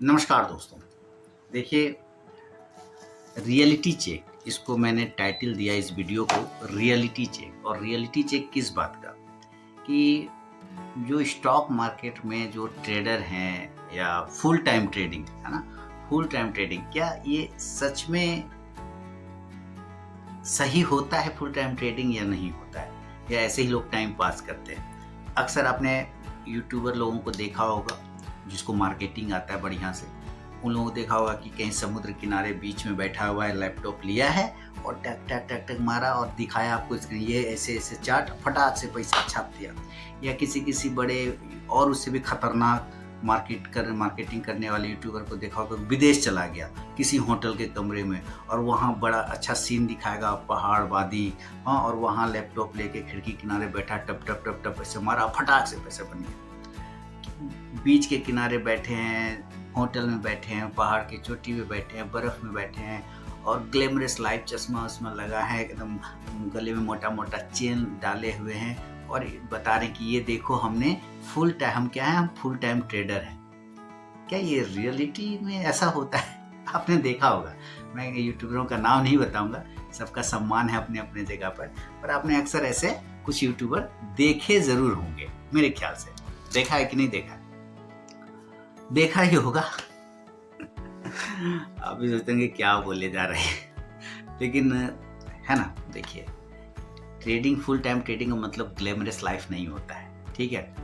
नमस्कार दोस्तों। देखिए, रियलिटी चेक, इसको मैंने टाइटल दिया इस वीडियो को रियलिटी चेक। और रियलिटी चेक किस बात का कि जो स्टॉक मार्केट में जो ट्रेडर हैं या फुल टाइम ट्रेडिंग है ना, फुल टाइम ट्रेडिंग क्या ये सच में सही होता है? फुल टाइम ट्रेडिंग या नहीं होता है, या ऐसे ही लोग टाइम पास करते हैं? अक्सर आपने यूट्यूबर लोगों को देखा होगा जिसको मार्केटिंग आता है बढ़िया से। उन लोगों को देखा होगा कि कहीं समुद्र किनारे बीच में बैठा हुआ है, लैपटॉप लिया है और टक टक टक टक मारा और दिखाया आपको स्क्रीन, ये ऐसे ऐसे चार्ट फटाक से पैसा छाप दिया। या किसी बड़े और उससे भी खतरनाक मार्केटिंग करने वाले यूट्यूबर को देखा होगा, विदेश चला गया किसी होटल के कमरे में और वहाँ बड़ा अच्छा सीन दिखाएगा, पहाड़ वादी, हाँ, और वहाँ लैपटॉप लेके खिड़की किनारे बैठा, टप टप टप टप ऐसे मारा, फटाक से पैसे बन गए। बीच के किनारे बैठे हैं, होटल में बैठे हैं, पहाड़ की चोटी पे बैठे हैं, बर्फ में बैठे हैं और ग्लैमरस लाइफ, चश्मा वश्मा लगा है एकदम, गले में मोटा मोटा चेन डाले हुए हैं और बता रहे हैं कि ये देखो हमने फुल टाइम, हम क्या है, हम फुल टाइम ट्रेडर हैं। क्या ये रियलिटी में ऐसा होता है? आपने देखा होगा। मैं यूट्यूबरों का नाम नहीं बताऊंगा, सबका सम्मान है अपने अपने जगह पर आपने अक्सर ऐसे कुछ यूट्यूबर देखे जरूर होंगे। मेरे ख्याल से देखा है कि नहीं देखा है? देखा ही होगा। आप भी सोचते होंगे क्या बोले जा रहे हैं, लेकिन है ना। देखिए, ट्रेडिंग, फुल टाइम ट्रेडिंग का मतलब ग्लैमरस लाइफ नहीं होता है, ठीक है।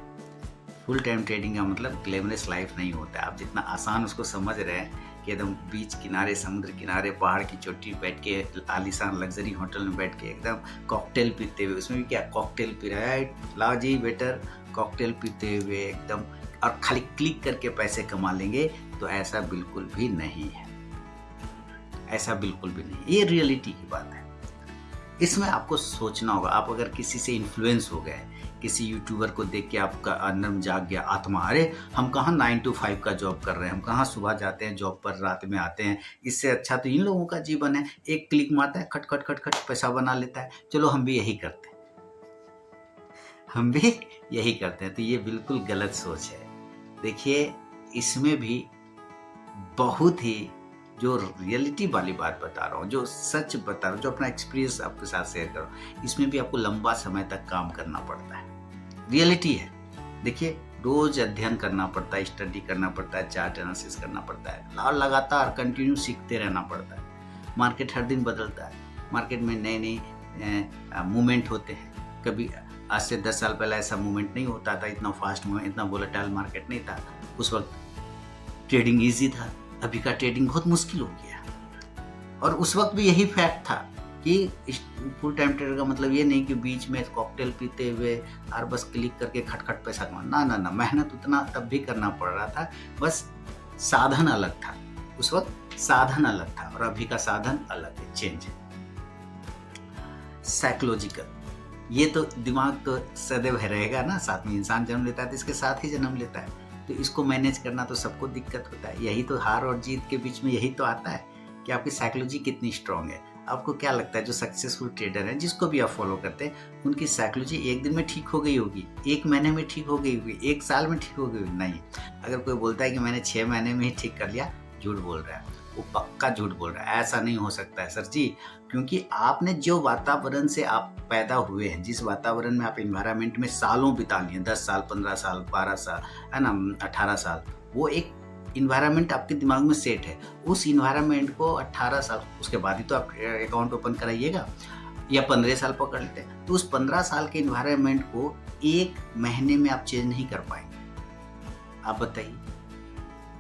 फुल टाइम ट्रेडिंग का मतलब ग्लैमरस लाइफ नहीं होता है। आप जितना आसान उसको समझ रहे हैं कि एकदम बीच किनारे, समुद्र किनारे, पहाड़ की चोटी बैठ के, आलीशान लग्जरी होटल में बैठ के एकदम कॉकटेल पीते हुए, उसमें भी क्या कॉकटेल पी रहा है, लाओ जी वेटर, कॉकटेल पीते हुए एकदम, और खाली क्लिक करके पैसे कमा लेंगे, तो ऐसा बिल्कुल भी नहीं है। ऐसा बिल्कुल भी नहीं, ये रियलिटी की बात है। इसमें आपको सोचना होगा। आप अगर किसी से इन्फ्लुएंस हो गए, किसी यूट्यूबर को देख के आपका अंदर जाग गया आत्मा, अरे हम कहाँ 9 to 5 का जॉब कर रहे हैं, हम कहाँ सुबह जाते हैं जॉब पर, रात में आते हैं, इससे अच्छा तो इन लोगों का जीवन है, एक क्लिक मारता है, खट खट खट खट पैसा बना लेता है, चलो हम भी यही करते हैं, हम भी यही करते हैं। तो ये बिल्कुल गलत सोच है। देखिए, इसमें भी बहुत ही, जो रियलिटी वाली बात बता रहा हूँ, जो सच बता रहा हूँ, जो अपना एक्सपीरियंस आपके साथ शेयर कर रहा हूँ, इसमें भी आपको लंबा समय तक काम करना पड़ता है। रियलिटी है। देखिए, रोज अध्ययन करना पड़ता है, स्टडी करना पड़ता है, चार्ट एनालिसिस करना पड़ता है और लगातार कंटिन्यू सीखते रहना पड़ता है। मार्केट हर दिन बदलता है, मार्केट में नए नए मूवमेंट होते हैं। कभी आज से 10 साल पहले ऐसा मूवमेंट नहीं होता था, इतना फास्ट मूवमेंट, इतना वोलेटाइल मार्केट नहीं था। उस वक्त ट्रेडिंग ईजी था, अभी का ट्रेडिंग बहुत मुश्किल हो गया। और उस वक्त भी यही फैक्ट था कि फुल टाइम ट्रेडर का मतलब ये नहीं कि बीच में कॉकटेल पीते हुए और बस क्लिक करके खटखट पैसा कमाना, ना ना ना, मेहनत उतना तब भी करना पड़ रहा था, बस साधन अलग था। उस वक्त साधन अलग था और अभी का साधन अलग है, चेंज है। साइकोलॉजिकल, ये तो दिमाग तो सदैव रहेगा ना, साथ में इंसान जन्म लेता है तो इसके साथ ही जन्म लेता है, तो इसको मैनेज करना तो सबको दिक्कत होता है। यही तो हार और जीत के बीच में यही तो आता है कि आपकी साइकोलॉजी कितनी स्ट्रांग है। आपको क्या लगता है जो सक्सेसफुल ट्रेडर हैं, जिसको भी आप फॉलो करते हैं, उनकी साइकोलॉजी एक दिन में ठीक हो गई होगी, एक महीने में ठीक हो गई होगी, एक साल में ठीक हो गई होगी? नहीं। अगर कोई बोलता है कि मैंने 6 महीने में ही ठीक कर लिया, झूठ बोल रहा है, वो पक्का झूठ बोल रहा है। ऐसा नहीं हो सकता है सर जी, क्योंकि आपने जो वातावरण से आप पैदा हुए हैं, जिस वातावरण में आप इन्वायरमेंट में सालों बिता लिए, 10 साल, 15 साल, 12 साल, है ना, 18 साल, वो एक इन्वायरमेंट आपके दिमाग में सेट है। उस इन्वायरमेंट को 18 साल, उसके बाद ही तो आप अकाउंट ओपन कराइएगा, या 15 साल पकड़ लेते हैं, तो उस 15 साल के इन्वायरमेंट को एक महीने में आप चेंज नहीं कर पाएंगे। आप बताइए,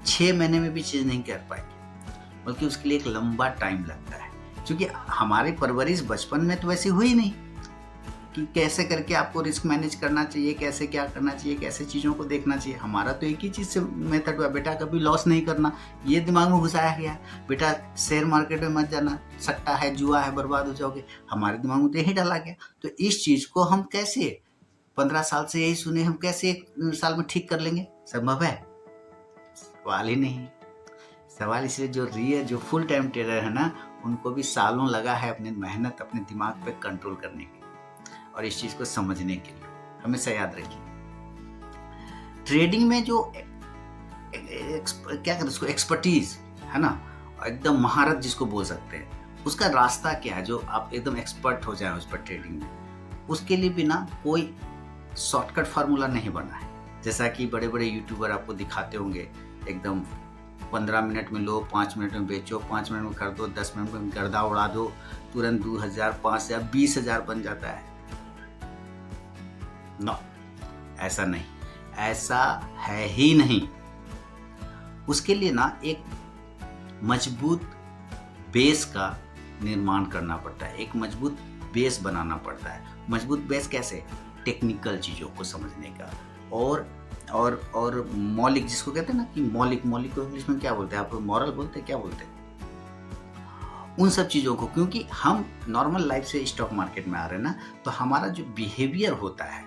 6 महीने में भी चेंज नहीं कर पाएंगे, बल्कि उसके लिए एक लंबा टाइम लगता है। क्योंकि हमारी परवरिश बचपन में तो वैसी हुई नहीं कि कैसे करके आपको रिस्क मैनेज करना चाहिए, कैसे क्या करना चाहिए, कैसे चीज़ों को देखना चाहिए। हमारा तो एक ही चीज़ से मेथड हुआ, बेटा कभी लॉस नहीं करना, ये दिमाग में घुसाया गया। बेटा शेयर मार्केट में मत जाना, सट्टा है, जुआ है, बर्बाद हो जाओगे, हमारे दिमाग में तो यही डाला गया। तो इस चीज़ को हम कैसे 15 साल से यही सुने, हम कैसे 1 साल में ठीक कर लेंगे? संभव है? सवाल ही नहीं। सवाल इसलिए जो फुल टाइम ट्रेडर है ना, उनको भी सालों लगा है अपनी मेहनत, अपने दिमाग पे कंट्रोल करने के लिए और इस चीज़ को समझने के लिए। हमेशा याद रखिए, ट्रेडिंग में जो क्या कहते हैं उसको, एक्सपर्टीज, है ना, एकदम महारत जिसको बोल सकते हैं, उसका रास्ता क्या है जो आप एकदम एक्सपर्ट हो जाए उस पर ट्रेडिंग में। उसके लिए भी ना कोई शॉर्टकट फार्मूला नहीं बना है। जैसा कि बड़े बड़े यूट्यूबर आपको दिखाते होंगे, एकदम 15 मिनट में लो, 5 मिनट में बेचो, 5 मिनट में कर दो, 10 मिनट में गर्दा उड़ा दो, तुरंत 2000, 5000, 20,000 बन जाता है। नो, ऐसा नहीं, ऐसा है ही नहीं। उसके लिए ना एक मजबूत बेस का निर्माण करना पड़ता है, एक मजबूत बेस बनाना पड़ता है। मजबूत बेस कैसे? टेक्निकल चीज़ों को समझने का, और मौलिक, जिसको कहते हैं ना कि मौलिक को इंग्लिश में क्या बोलते हैं, आप मॉरल बोलते हैं, क्या बोलते हैं, उन सब चीज़ों को। क्योंकि हम नॉर्मल लाइफ से स्टॉक मार्केट में आ रहे हैं ना, तो हमारा जो बिहेवियर होता है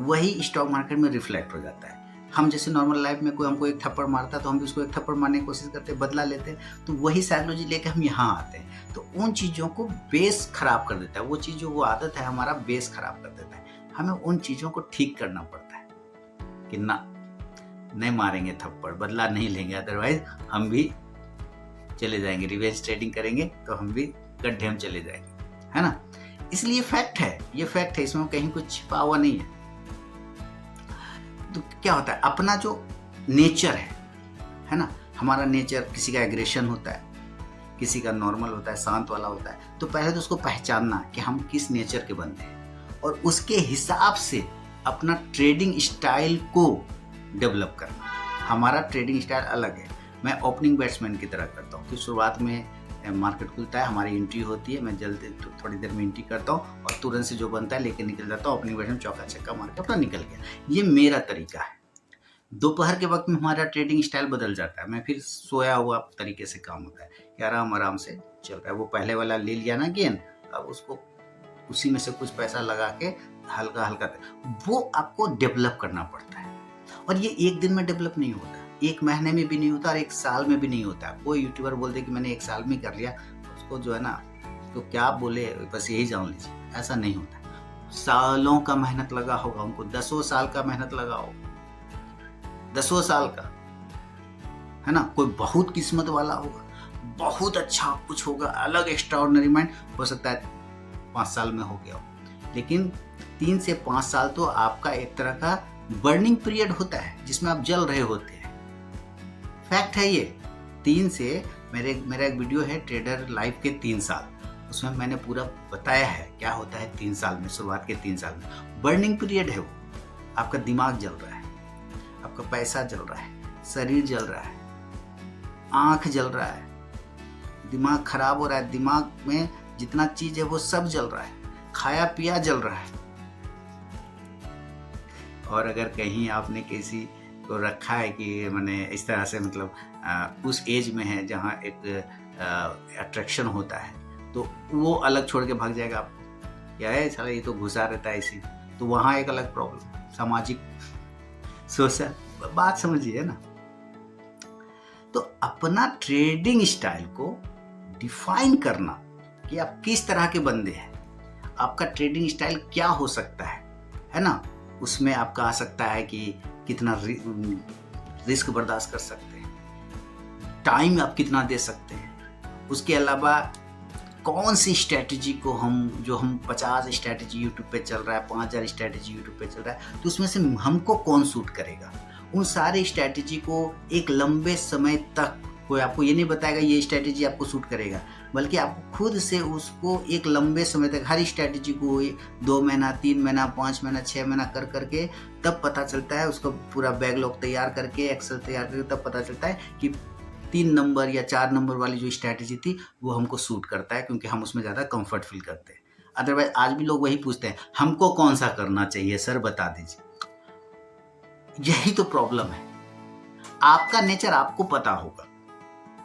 वही स्टॉक मार्केट में रिफ्लेक्ट हो जाता है। हम जैसे नॉर्मल लाइफ में कोई हमको एक थप्पड़ मारता है तो हम भी उसको एक थप्पड़ मारने की कोशिश करते हैं, बदला लेते हैं, तो वही साइकोलॉजी लेकर हम यहाँ आते हैं। तो उन चीज़ों को बेस खराब कर देता है, वो चीज़ जो वो आदत है हमारा बेस खराब कर देता है। हमें उन चीज़ों को ठीक करना पड़ता है कि ना, नहीं मारेंगे थप्पड़, बदला नहीं लेंगे, अदरवाइज हम भी चले जाएंगे, रिवेंज ट्रेडिंग करेंगे तो हम भी गड्ढे में चले जाएंगे, है ना। इसलिए फैक्ट है, ये फैक्ट है, इसमें कहीं कुछ छिपा हुआ नहीं है। तो क्या होता है, अपना जो नेचर है ना, हमारा नेचर, किसी का एग्रेशन होता है, किसी का नॉर्मल होता है, शांत वाला होता है। तो पहले तो उसको पहचानना कि हम किस नेचर के बंदे हैं, और उसके हिसाब से अपना ट्रेडिंग स्टाइल को डेवलप करना। हमारा ट्रेडिंग स्टाइल अलग है। मैं ओपनिंग बैट्समैन की तरह करता हूँ कि शुरुआत में मार्केट खुलता है, हमारी एंट्री होती है, मैं जल्दी थोड़ी देर में एंट्री करता हूँ और तुरंत से जो बनता है लेके निकल जाता हूँ। ओपनिंग बैट्समैन चौका छक्का मार के अपना निकल गया, ये मेरा तरीका है। दोपहर के वक्त में हमारा ट्रेडिंग स्टाइल बदल जाता है, मैं फिर सोया हुआ तरीके से काम होता है कि आराम से चल रहा है। वो पहले वाला ले लिया ना गेंद, अब उसको उसी में से कुछ पैसा लगा के हल्का वो आपको डेवलप करना पड़ता है। और ये एक दिन में डेवलप नहीं होता, एक महीने में भी नहीं होता, और एक साल में भी नहीं होता। कोई यूट्यूबर बोल दे कि मैंने एक साल में कर लिया, उसको जो है ना, तो क्या बोले, बस यही जान लीजिए, ऐसा नहीं होता। सालों का मेहनत लगा होगा उनको, 10 साल का मेहनत लगा होगा, 10 साल का, है ना। कोई बहुत किस्मत वाला होगा, बहुत अच्छा कुछ होगा, अलग एक्स्ट्राऑर्डिनरी माइंड, हो सकता है 5 साल में हो गया हो। लेकिन 3 से 5 साल तो आपका एक तरह का बर्निंग पीरियड होता है, जिसमें आप जल रहे होते हैं। फैक्ट है ये। 3 से मेरा एक वीडियो है ट्रेडर लाइफ के 3 साल, उसमें मैंने पूरा बताया है क्या होता है 3 साल में, शुरुआत के 3 साल में। बर्निंग पीरियड है वो, आपका दिमाग जल रहा है, आपका पैसा जल रहा है, शरीर जल रहा है, आँख जल रहा है, दिमाग खराब हो रहा है, दिमाग में जितना चीज है वो सब जल रहा है, खाया पिया जल रहा है। और अगर कहीं आपने किसी को रखा है कि मैंने इस तरह से, मतलब उस एज में है जहाँ एक अट्रैक्शन होता है, तो वो अलग छोड़ के भाग जाएगा आपको, क्या है साला ये तो घुसा रहता है इसी, तो वहाँ एक अलग प्रॉब्लम, सामाजिक सोशल बात समझिए ना। तो अपना ट्रेडिंग स्टाइल को डिफाइन करना कि आप किस तरह के बंदे हैं, आपका ट्रेडिंग स्टाइल क्या हो सकता है ना। उसमें आपका आ सकता है कि कितना रिस्क बर्दाश्त कर सकते हैं, टाइम आप कितना दे सकते हैं, उसके अलावा कौन सी स्ट्रैटेजी को हम 50 स्ट्रैटेजी यूट्यूब पे चल रहा है, 5000 स्ट्रैटेजी यूट्यूब पे चल रहा है, तो उसमें से हमको कौन सूट करेगा। उन सारे स्ट्रैटेजी को एक लंबे समय तक कोई आपको ये नहीं बताएगा ये स्ट्रैटेजी आपको सूट करेगा, बल्कि आपको खुद से उसको एक लंबे समय तक हर स्ट्रैटेजी को 2 महीना, 3 महीना, 5 महीना, 6 महीना कर करके तब पता चलता है, उसको पूरा बैकलॉग तैयार करके, एक्सेल तैयार करके तब पता चलता है कि 3 नंबर या 4 नंबर वाली जो स्ट्रैटेजी थी वो हमको सूट करता है, क्योंकि हम उसमें ज़्यादा कंफर्ट फील करते हैं। अदरवाइज आज भी लोग वही पूछते हैं हमको कौन सा करना चाहिए सर, बता दीजिए। यही तो प्रॉब्लम है। आपका नेचर आपको पता होगा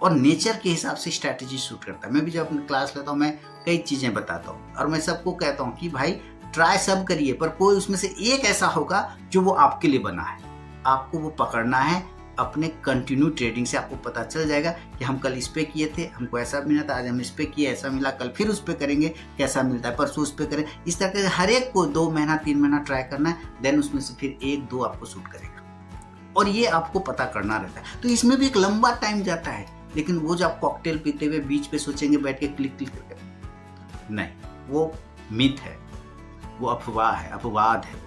और नेचर के हिसाब से स्ट्रैटेजी शूट करता है। मैं भी जब अपनी क्लास लेता हूँ, मैं कई चीज़ें बताता हूँ और मैं सबको कहता हूँ कि भाई ट्राई सब करिए, पर कोई उसमें से एक ऐसा होगा जो वो आपके लिए बना है, आपको वो पकड़ना है। अपने कंटिन्यू ट्रेडिंग से आपको पता चल जाएगा कि हम कल इस पे किए थे, हमको ऐसा मिला था, आज हम इस पे किए ऐसा मिला, कल फिर उस पे करेंगे कैसा मिलता है, परसों उस पे करें। इस तरह के हर एक को 2 महीना 3 महीना ट्राई करना है, देन उसमें से फिर 1-2 आपको सूट करेगा। और ये आपको पता करना रहता है। तो इसमें भी एक लंबा टाइम जाता है, लेकिन वो जो आप कॉकटेल पीते हुए बीच पे सोचेंगे बैठ के क्लिक क्लिक करके, नहीं, वो मिथ है, वो अफवाह है, अपवाद है।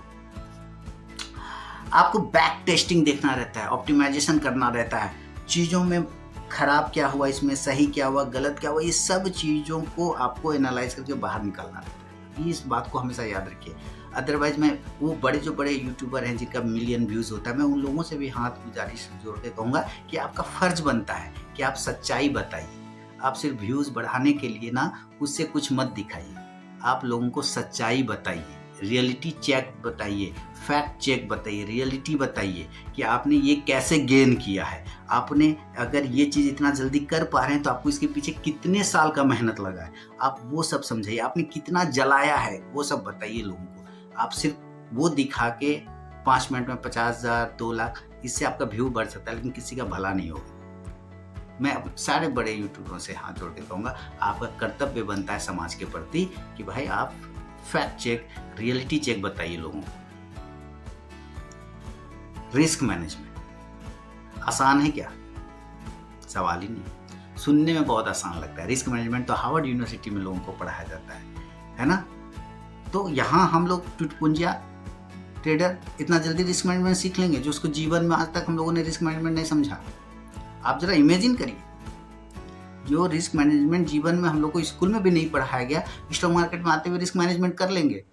आपको बैक टेस्टिंग देखना रहता है, ऑप्टिमाइजेशन करना रहता है, चीज़ों में खराब क्या हुआ, इसमें सही क्या हुआ, गलत क्या हुआ, ये सब चीज़ों को आपको एनालाइज करके बाहर निकालना रहता है। इस बात को हमेशा याद रखिए। अदरवाइज मैं वो जो बड़े यूट्यूबर हैं जिनका मिलियन व्यूज़ होता है, मैं उन लोगों से भी हाथ गुजारिश जोड़ के कहूँगा कि आपका फ़र्ज बनता है कि आप सच्चाई बताइए। आप सिर्फ व्यूज़ बढ़ाने के लिए ना उससे कुछ मत दिखाइए, आप लोगों को सच्चाई बताइए, रियलिटी चेक बताइए, फैक्ट चेक बताइए, रियलिटी बताइए कि आपने ये कैसे गेन किया है। आपने अगर ये चीज़ इतना जल्दी कर पा रहे हैं तो आपको इसके पीछे कितने साल का मेहनत लगा है, आप वो सब समझाइए। आपने कितना जलाया है वो सब बताइए लोगों को। आप सिर्फ वो दिखा के 5 मिनट में 50,000 2 लाख, इससे आपका व्यू बढ़ सकता है लेकिन किसी का भला नहीं होगा। मैं सारे बड़े यूट्यूबरों से हाथ जोड़ के कहूँगा, आपका कर्तव्य बनता है समाज के प्रति कि भाई आप फैक्ट चेक, रियलिटी चेक बताइए लोगों को। रिस्क मैनेजमेंट आसान है क्या? सवाल ही नहीं। सुनने में बहुत आसान लगता है। रिस्क मैनेजमेंट तो हार्वर्ड यूनिवर्सिटी में लोगों को पढ़ाया जाता है ना? तो यहाँ हम लोग टुटपुंजिया ट्रेडर इतना जल्दी रिस्क मैनेजमेंट सीख लेंगे जो उसको जीवन में आज तक हम लोगों ने रिस्क मैनेजमेंट नहीं समझा। आप जरा इमेजिन करिए, जो रिस्क मैनेजमेंट जीवन में हम लोग को स्कूल में भी नहीं पढ़ाया गया, स्टॉक मार्केट में आते हुए रिस्क मैनेजमेंट कर लेंगे।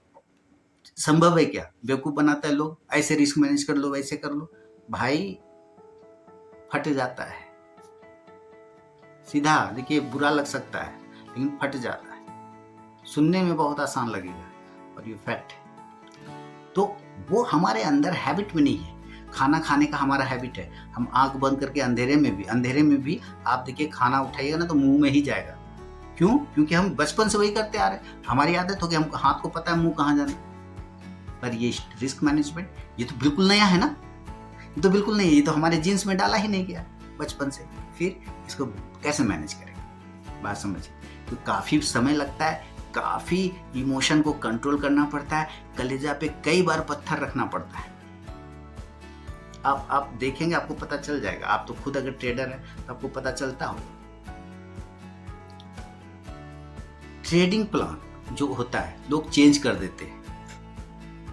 संभव है क्या? बेवकूफ़ बनाता है लोग, ऐसे रिस्क मैनेज कर लो, वैसे कर लो। भाई फट जाता है। सीधा देखिए, बुरा लग सकता है लेकिन फट जाता है। सुनने में बहुत आसान लगेगा और ये फैक्ट है। तो वो हमारे अंदर हैबिट में नहीं है। खाना खाने का हमारा हैबिट है, हम आंख बंद करके अंधेरे में भी आप देखिए खाना उठाइएगा ना तो मुंह में ही जाएगा। क्यों? क्योंकि हम बचपन से वही करते आ रहे हैं, हमारी आदत हो गई, हम हाथ को पता है मुंह कहाँ जाना। पर ये रिस्क मैनेजमेंट ये तो बिल्कुल नया है ना, ये तो बिल्कुल नहीं है, ये तो हमारे जीन्स में डाला ही नहीं गया बचपन से। फिर इसको कैसे मैनेज करेंगे? बात समझिए। तो काफ़ी समय लगता है, काफ़ी इमोशन को कंट्रोल करना पड़ता है, कलेजा पे कई बार पत्थर रखना पड़ता है। आप देखेंगे, आपको पता चल जाएगा। आप तो खुद अगर ट्रेडर है तो आपको पता चलता होगा। ट्रेडिंग प्लान जो होता है लोग चेंज कर देते हैं,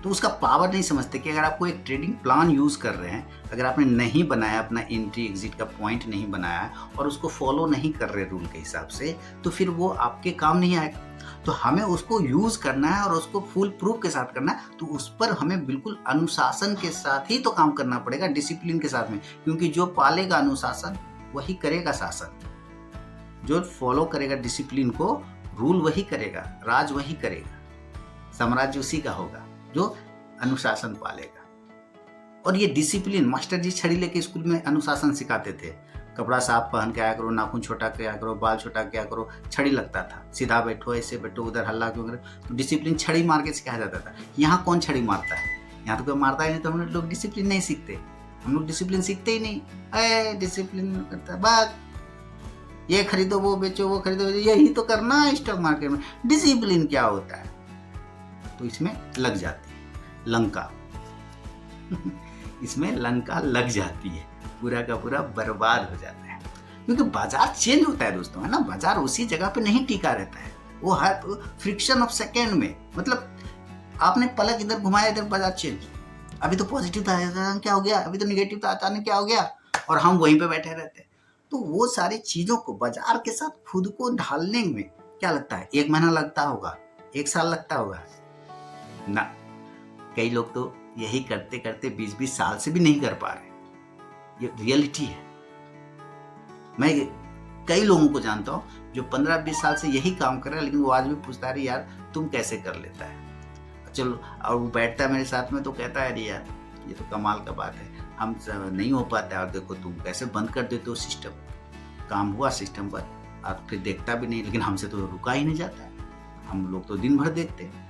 तो उसका पावर नहीं समझते कि अगर आपको एक ट्रेडिंग प्लान यूज़ कर रहे हैं, अगर आपने नहीं बनाया, अपना एंट्री एग्जिट का पॉइंट नहीं बनाया और उसको फॉलो नहीं कर रहे रूल के हिसाब से, तो फिर वो आपके काम नहीं आएगा। तो हमें उसको यूज़ करना है और उसको फुल प्रूफ के साथ करना है। तो उस पर हमें बिल्कुल अनुशासन के साथ ही तो काम करना पड़ेगा, डिसिप्लिन के साथ में, क्योंकि जो पालेगा अनुशासन वही करेगा शासन। जो फॉलो करेगा डिसिप्लिन को, रूल वही करेगा, राज वही करेगा, साम्राज्य उसी का होगा जो अनुशासन पालेगा। और ये डिसिप्लिन मास्टर जी छड़ी लेके स्कूल में अनुशासन सिखाते थे। कपड़ा साफ पहन के आया करो, नाखून छोटा किया करो, बाल छोटा किया करो, छड़ी लगता था। सीधा बैठो, ऐसे बैठो, उधर हल्ला क्यों करे, तो डिसिप्लिन छड़ी मार के सिखाया जाता था। यहाँ कौन छड़ी मारता है? यहाँ तो कोई मारता ही नहीं। तो हम लोग डिसिप्लिन नहीं सीखते, हम लोग डिसिप्लिन सीखते ही नहीं। डिसिप्लिन करता बात, ये खरीदो, वो बेचो, वो खरीदो, यही तो करना है स्टॉक मार्केट में। डिसिप्लिन क्या होता है? तो इसमें लग जाती है लंका इसमें लंका लग जाती है, पूरा का पूरा बर्बाद हो जाता है। क्योंकि बाजार चेंज होता है दोस्तों, है ना? बाजार उसी जगह पे नहीं टिका रहता है, वो हर फ्रिक्शन ऑफ सेकेंड में, मतलब आपने पलक इधर घुमाया, इधर बाजार चेंज। अभी तो पॉजिटिव था, क्या हो गया? अभी तो निगेटिव था, अचानक क्या हो गया? और हम वहीं पे बैठे रहते हैं। तो वो सारी चीज़ों को बाजार के साथ खुद को ढालने में क्या लगता है? 1 महीना लगता होगा, 1 साल लगता होगा ना। कई लोग तो यही करते करते 20-20 साल से भी नहीं कर पा रहे। ये रियलिटी है। मैं कई लोगों को जानता हूँ जो 15-20 साल से यही काम कर रहा है, लेकिन वो आज भी पूछता है, यार तुम कैसे कर लेता है? चलो, और वो बैठता है मेरे साथ में तो कहता है, अरे यार ये तो कमाल का बात है, हम नहीं हो पाता है। और देखो तुम कैसे बंद कर देते हो सिस्टम, काम हुआ सिस्टम पर, और फिर देखता भी नहीं। लेकिन हमसे तो रुका ही नहीं जाता है, हम लोग तो दिन भर देखते हैं।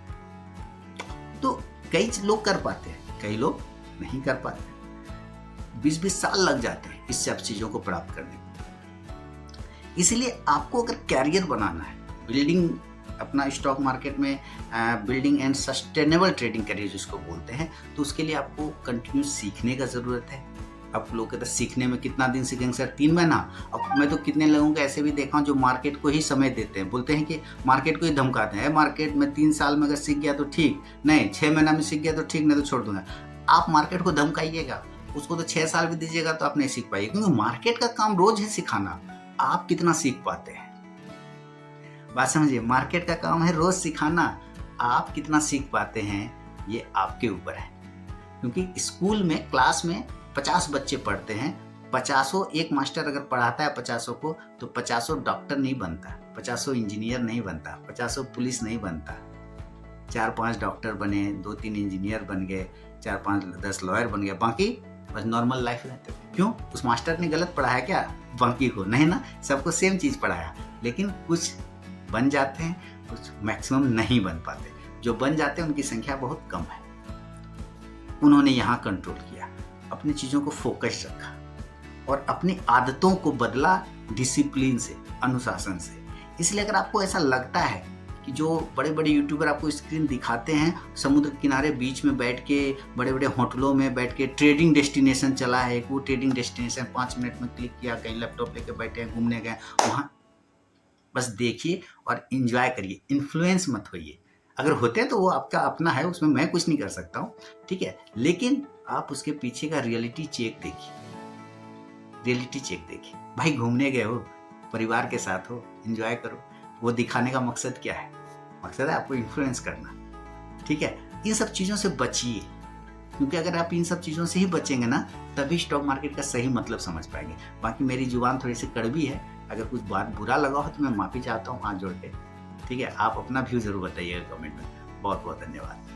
तो कई लोग कर पाते हैं, कई लोग नहीं कर पाते। 20-20 साल लग जाते हैं इस सब चीज़ों को प्राप्त करने में। इसलिए आपको अगर कैरियर बनाना है, बिल्डिंग अपना स्टॉक मार्केट में, building and sustainable trading career जिसको बोलते हैं, तो उसके लिए आपको कंटिन्यूस सीखने का ज़रूरत है। आप लोग कहते सीखने में कितना दिन सीखेंगे सर, 3 महीना। अब मैं तो कितने लोगों को ऐसे भी देखा हूँ जो मार्केट को ही समय देते हैं, बोलते हैं कि मार्केट को ही धमकाते हैं, मार्केट में 3 साल में अगर सीख गया तो ठीक, नहीं 6 महीना में सीख गया तो ठीक, नहीं तो छोड़ दूंगा। आप मार्केट को धमकाइएगा, उसको तो 6 साल भी दीजिएगा तो आप नहीं सीख पाइए, क्योंकि मार्केट का काम रोज है सिखाना। आप कितना सीख पाते हैं, बात समझिए, मार्केट का काम है रोज सिखाना, आप कितना सीख पाते हैं ये आपके ऊपर है। क्योंकि स्कूल में क्लास में 50 बच्चे पढ़ते हैं, 50 एक मास्टर अगर पढ़ाता है 50 को, तो 50 डॉक्टर नहीं बनता, 50 इंजीनियर नहीं बनता, 50 पुलिस नहीं बनता। 4-5 डॉक्टर बने, 2-3 इंजीनियर बन गए, 4-5-10 लॉयर बन गए, बाकी बस नॉर्मल लाइफ रहते। क्यों? उस मास्टर ने गलत पढ़ाया क्या बाकी को? नहीं ना, सबको सेम चीज़ पढ़ाया। लेकिन कुछ बन जाते हैं, कुछ मैक्सिमम नहीं बन पाते। जो बन जाते हैं उनकी संख्या बहुत कम है। उन्होंने यहाँ कंट्रोल किया, अपनी चीज़ों को फोकस रखा और अपनी आदतों को बदला डिसिप्लिन से, अनुशासन से। इसलिए अगर आपको ऐसा लगता है कि जो बड़े बड़े यूट्यूबर आपको स्क्रीन दिखाते हैं, समुद्र किनारे बीच में बैठ के, बड़े बड़े होटलों में बैठ के ट्रेडिंग डेस्टिनेशन चला है, वो ट्रेडिंग डेस्टिनेशन 5 मिनट में क्लिक किया, कहीं लैपटॉप लेके बैठे हैं, घूमने गए, वहाँ बस देखिए और एंजॉय करिए, इन्फ्लुएंस मत होइए। अगर होते हैं तो वो आपका अपना है, उसमें मैं कुछ नहीं कर सकता हूँ, ठीक है। लेकिन आप उसके पीछे का रियलिटी चेक देखिए, रियलिटी चेक देखिए। भाई घूमने गए हो, परिवार के साथ हो, एंजॉय करो। वो दिखाने का मकसद क्या है? मकसद है आपको इन्फ्लुएंस करना, ठीक है। इन सब चीज़ों से बचिए, क्योंकि अगर आप इन सब चीज़ों से ही बचेंगे ना, तभी स्टॉक मार्केट का सही मतलब समझ पाएंगे। बाकी मेरी जुबान थोड़ी सी कड़वी है, अगर कुछ बात बुरा लगा हो तो मैं माफ़ी चाहता हूँ हाथ जोड़ के, ठीक है। आप अपना व्यू ज़रूर बताइएगा कमेंट में। बहुत बहुत धन्यवाद।